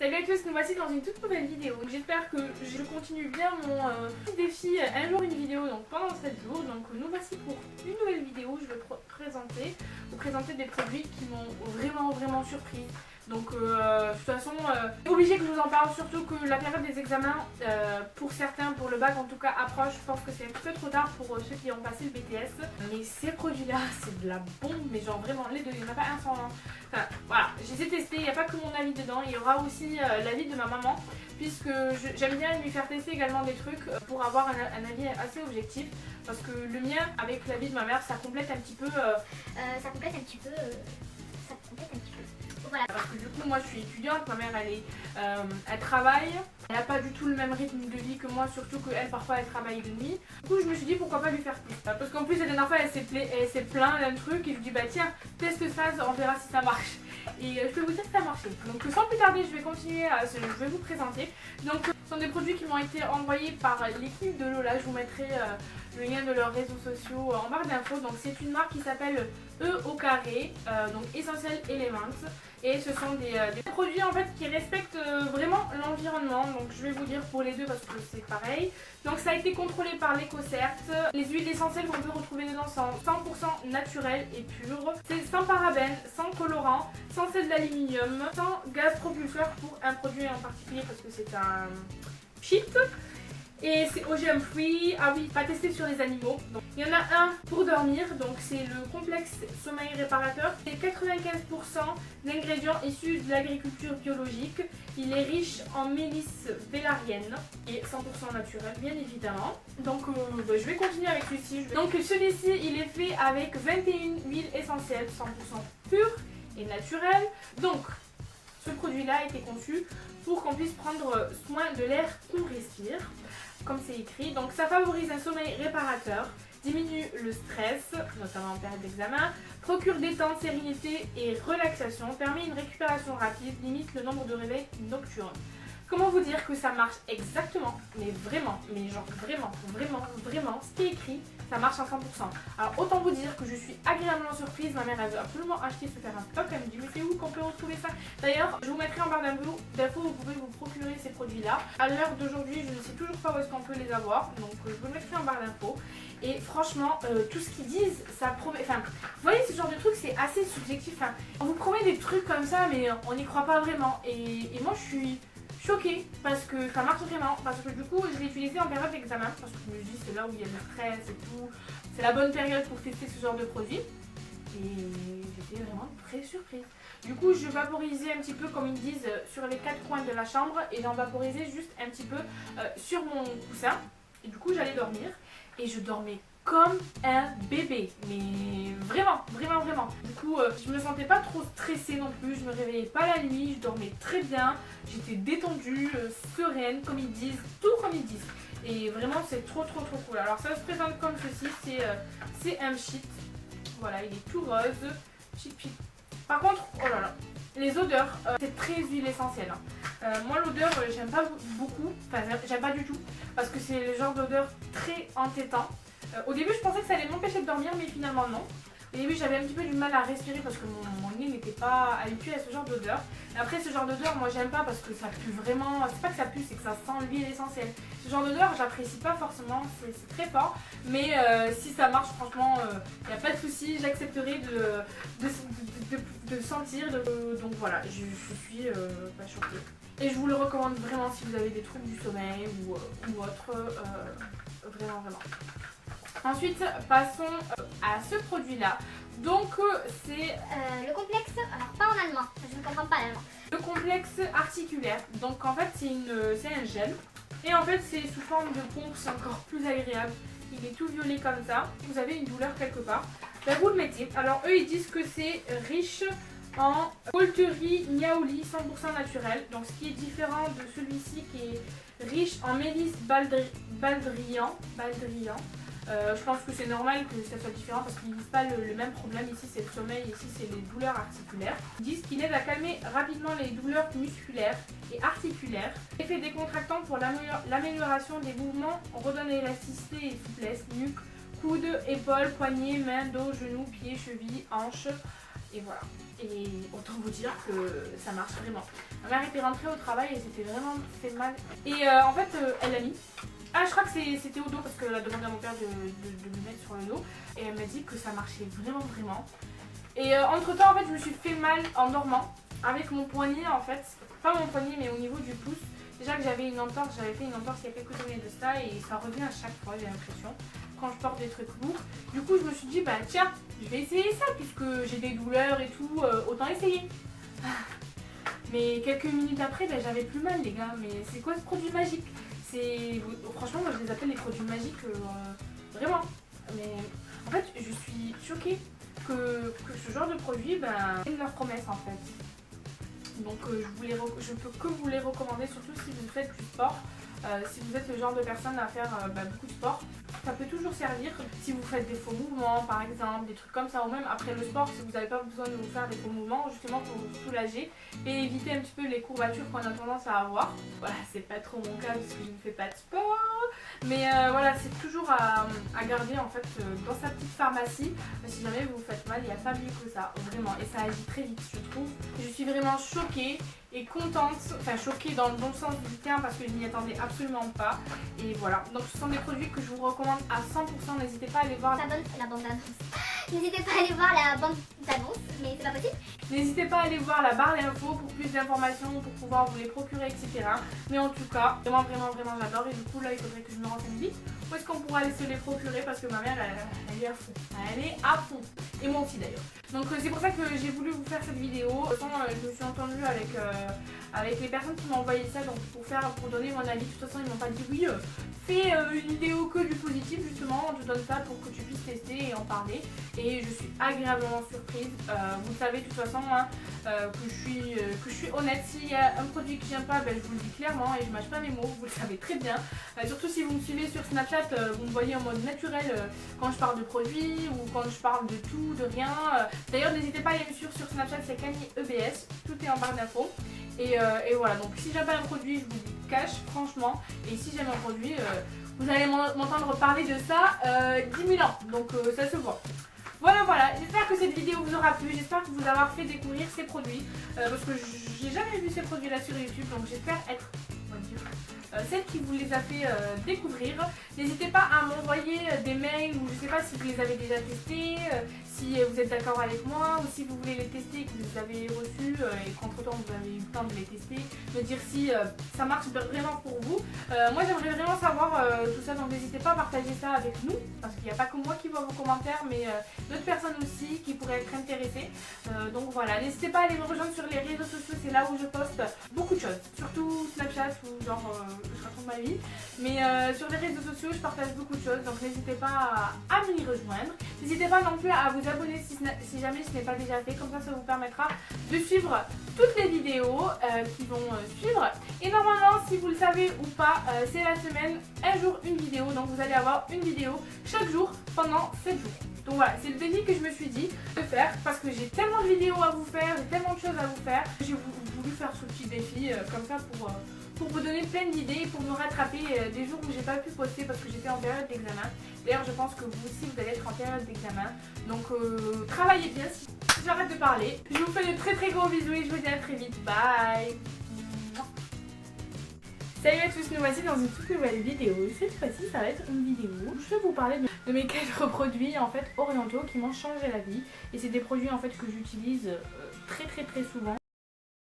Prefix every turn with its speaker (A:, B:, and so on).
A: Salut à tous, nous voici dans une toute nouvelle vidéo. J'espère que je continue bien mon petit défi un jour une vidéo donc pendant 7 jours. Donc nous voici pour une nouvelle vidéo. Je vais vous présenter des produits qui m'ont vraiment surpris. Donc de toute façon, obligé que je vous en parle, surtout que la période des examens, pour certains, pour le bac en tout cas, approche. Je pense que c'est un peu trop tard pour ceux qui ont passé le BTS. Mais ces produits-là, c'est de la bombe, mais genre vraiment les deux, il n'y en a pas un sans un. Enfin voilà, je les ai testés, il n'y a pas que mon avis dedans, il y aura aussi l'avis de ma maman, puisque j'aime bien lui faire tester également des trucs pour avoir un avis assez objectif. Parce que le mien, avec l'avis de ma mère, ça complète un petit peu. Voilà. Parce que du coup moi je suis étudiante, ma mère elle travaille, elle n'a pas du tout le même rythme de vie que moi, surtout qu'elle parfois elle travaille de nuit. Du coup je me suis dit pourquoi pas lui faire plus. Parce qu'en plus la dernière fois elle s'est plaint d'un truc et je lui dis bah tiens teste ça, on verra si ça marche. Et je peux vous dire que ça a marché. Donc sans plus tarder je vais continuer, je vais vous présenter. Donc ce sont des produits qui m'ont été envoyés par l'équipe de Lola, je vous mettrai le lien de leurs réseaux sociaux en barre d'infos. Donc c'est une marque qui s'appelle E au carré, donc Essential Elements. Et ce sont des produits en fait qui respectent vraiment l'environnement. Donc je vais vous dire pour les deux parce que c'est pareil. Donc ça a été contrôlé par l'EcoCert. Les huiles essentielles qu'on peut retrouver dedans sont 100% naturelles et pures. C'est sans parabènes, sans colorant, sans sel d'aluminium, sans gaz propulseur pour un produit en particulier parce que c'est un cheat. Et c'est OGM free, ah oui, pas testé sur les animaux. Donc, il y en a un pour dormir, donc c'est le complexe sommeil réparateur. C'est 95% d'ingrédients issus de l'agriculture biologique. Il est riche en mélisse valérienne et 100% naturel bien évidemment. Donc je vais continuer avec celui-ci. Donc celui-ci il est fait avec 21 huiles essentielles 100% pures et naturelles. Donc ce produit-là a été conçu pour qu'on puisse prendre soin de l'air qu'on respire, comme c'est écrit. Donc ça favorise un sommeil réparateur, diminue le stress, notamment en période d'examen, procure détente, sérénité et relaxation, permet une récupération rapide, limite le nombre de réveils nocturnes. Comment vous dire que ça marche exactement, mais vraiment, mais genre vraiment, ce qui est écrit, ça marche à 100%. Alors autant vous dire que je suis agréablement surprise, ma mère elle veut absolument acheter se faire un stock, elle me dit mais c'est où qu'on peut retrouver ça? D'ailleurs je vous mettrai en barre d'infos, vous pouvez vous procurer ces produits là. À l'heure d'aujourd'hui je ne sais toujours pas où est-ce qu'on peut les avoir, donc je vous mettrai en barre d'infos. Et franchement tout ce qu'ils disent ça promet, enfin vous voyez ce genre de truc c'est assez subjectif, enfin, on vous promet des trucs comme ça mais on n'y croit pas vraiment et moi je suis choquée parce que ça marche vraiment, parce que du coup je l'ai utilisé en période d'examen parce que je me dis c'est là où il y a le stress et tout, c'est la bonne période pour tester ce genre de produit et j'étais vraiment très surprise. Du coup je vaporisais un petit peu comme ils disent sur les 4 coins de la chambre et j'en vaporisais juste un petit peu sur mon coussin et du coup j'allais dormir et je dormais comme un bébé, mais vraiment. Du coup, je me sentais pas trop stressée non plus, je me réveillais pas la nuit, je dormais très bien, j'étais détendue, sereine, comme ils disent, tout comme ils disent. Et vraiment, c'est trop cool. Alors ça se présente comme ceci, c'est un cheat. Voilà, il est tout rose, cheat. Par contre, oh là là, les odeurs, c'est très huile essentielle. Moi l'odeur, j'aime pas beaucoup, enfin j'aime pas du tout, parce que c'est le genre d'odeur très entêtant. Au début je pensais que ça allait m'empêcher de dormir mais finalement non. Au début j'avais un petit peu du mal à respirer parce que mon nez n'était pas habitué à ce genre d'odeur. Après ce genre d'odeur moi j'aime pas parce que ça pue vraiment, c'est pas que ça pue c'est que ça sent l'huile essentielle. Ce genre d'odeur j'apprécie pas forcément, c'est très fort. Mais si ça marche franchement y a pas de souci, j'accepterai de sentir, donc voilà je suis pas choquée. Et je vous le recommande vraiment si vous avez des troubles du sommeil ou autre, vraiment. Ensuite, passons à ce produit-là. Donc, c'est
B: le complexe, alors pas en allemand, je ne comprends pas l'allemand.
A: Le complexe articulaire. Donc, en fait, c'est un gel. Et en fait, c'est sous forme de pompe, c'est encore plus agréable. Il est tout violet comme ça. Vous avez une douleur quelque part. Là, vous le mettez. Alors, eux, ils disent que c'est riche en poulterie niaouli 100% naturel. Donc, ce qui est différent de celui-ci qui est riche en mélisse baldrian. Je pense que c'est normal que ça soit différent parce qu'ils ne disent pas le même problème. Ici c'est le sommeil, ici c'est les douleurs articulaires. Ils disent qu'il aide à calmer rapidement les douleurs musculaires et articulaires. Effet décontractant pour l'amélioration des mouvements, on redonne élasticité et souplesse, nuque, coude, épaules, poignets, mains, dos, genoux, pieds, chevilles, hanches. Et voilà. Et autant vous dire que ça marche vraiment. Ma mère était rentrée au travail et c'était vraiment fait mal. Et en fait, elle l'a mis. Ah, je crois que c'était au dos parce qu'elle a demandé à mon père de le mettre sur le dos. Et elle m'a dit que ça marchait vraiment. Et entre temps, en fait, je me suis fait mal en dormant avec mon poignet en fait. Pas mon poignet, mais au niveau du pouce. Déjà que j'avais une entorse, j'avais fait une entorse il y a quelques années de ça et ça revient à chaque fois, j'ai l'impression, quand je porte des trucs lourds. Du coup, je me suis dit, bah tiens, je vais essayer ça puisque j'ai des douleurs et tout, autant essayer. Mais quelques minutes après, bah, j'avais plus mal les gars, mais c'est quoi ce produit magique? Franchement, moi je les appelle les produits magiques, vraiment. Mais en fait, je suis choquée que ce genre de produit, ben, tienne leur promesse en fait. Donc je peux que vous les recommander, surtout si vous faites du sport. Si vous êtes le genre de personne à faire beaucoup de sport, ça peut toujours servir si vous faites des faux mouvements par exemple, des trucs comme ça, ou même après le sport si vous n'avez pas besoin de vous faire des faux mouvements, justement pour vous soulager et éviter un petit peu les courbatures qu'on a tendance à avoir. Voilà, c'est pas trop mon cas parce que je ne fais pas de sport, mais voilà, c'est toujours à garder en fait dans sa petite pharmacie. Si jamais vous vous faites mal, il n'y a pas mieux que ça, vraiment, et ça agit très vite je trouve. Je suis vraiment choquée et contente, enfin choquée dans le bon sens du terme parce que je n'y attendais absolument pas. Et voilà, donc ce sont des produits que je vous recommande à 100%, n'hésitez pas à aller voir
B: la bande annonce. N'hésitez pas à aller voir la bande d'annonce, mais c'est pas possible.
A: N'hésitez pas à aller voir la barre d'infos pour plus d'informations, pour pouvoir vous les procurer, etc. Mais en tout cas, vraiment j'adore et du coup là il faudrait que je me renseigne vite. Où est-ce qu'on pourra aller se les procurer parce que ma mère elle est à fond. Elle est à fond. Et moi aussi d'ailleurs. Donc c'est pour ça que j'ai voulu vous faire cette vidéo. De toute façon, je me suis entendue avec les personnes qui m'ont envoyé ça donc pour donner mon avis. De toute façon ils m'ont pas dit oui, fais une vidéo que du positif justement, on te donne ça pour que tu puisses tester et en parler. Et je suis agréablement surprise. Vous le savez de toute façon hein, que je suis honnête. S'il y a un produit que j'aime pas, ben, je vous le dis clairement et je mâche pas mes mots, vous le savez très bien. Surtout si vous me suivez sur Snapchat, vous me voyez en mode naturel quand je parle de produits ou quand je parle de tout, de rien. D'ailleurs n'hésitez pas à aller me suivre sur Snapchat, c'est Kani EBS, tout est en barre d'infos. Et voilà, donc si j'aime pas un produit, je vous le cache franchement. Et si j'aime un produit, vous allez m'entendre parler de ça 10 000 ans, donc ça se voit. Voilà, j'espère que cette vidéo vous aura plu, j'espère que vous avoir fait découvrir ces produits, parce que j'ai jamais vu ces produits là sur YouTube, donc j'espère être, on va dire, celle qui vous les a fait découvrir. N'hésitez pas à m'envoyer des mails ou je sais pas si vous les avez déjà testés, si vous êtes d'accord avec moi ou si vous voulez les tester et que vous les avez reçus et qu'entre temps vous avez eu le temps de les tester, me dire si ça marche vraiment pour vous. Moi j'aimerais vraiment savoir tout ça, donc n'hésitez pas à partager ça avec nous parce qu'il n'y a pas que moi qui vois vos commentaires mais d'autres personnes aussi qui pourraient être intéressées. Donc voilà, n'hésitez pas à aller me rejoindre sur les réseaux sociaux, c'est là où je poste beaucoup de choses, surtout Snapchat ou genre je raconte ma vie, mais sur les réseaux sociaux je partage beaucoup de choses, donc n'hésitez pas à m'y rejoindre. N'hésitez pas non plus à vous abonner si jamais ce n'est pas déjà fait, comme ça vous permettra de suivre toutes les vidéos qui vont suivre. Et normalement, si vous le savez ou pas, c'est la semaine, un jour une vidéo, donc vous allez avoir une vidéo chaque jour pendant 7 jours. Donc voilà, c'est le défi que je me suis dit de faire parce que j'ai tellement de vidéos à vous faire, j'ai tellement de choses à vous faire. J'ai voulu faire ce petit défi comme ça pour vous donner plein d'idées, pour me rattraper des jours où j'ai pas pu poster parce que j'étais en période d'examen. D'ailleurs, je pense que vous aussi vous allez être en période d'examen. Donc travaillez bien si j'arrête de parler. Je vous fais de très gros bisous et je vous dis à très vite. Bye. Salut à tous, nous voici dans une toute nouvelle vidéo. Cette fois-ci, ça va être une vidéo où je vais vous parler de mes 4 produits en fait orientaux qui m'ont changé la vie. Et c'est des produits en fait que j'utilise très souvent.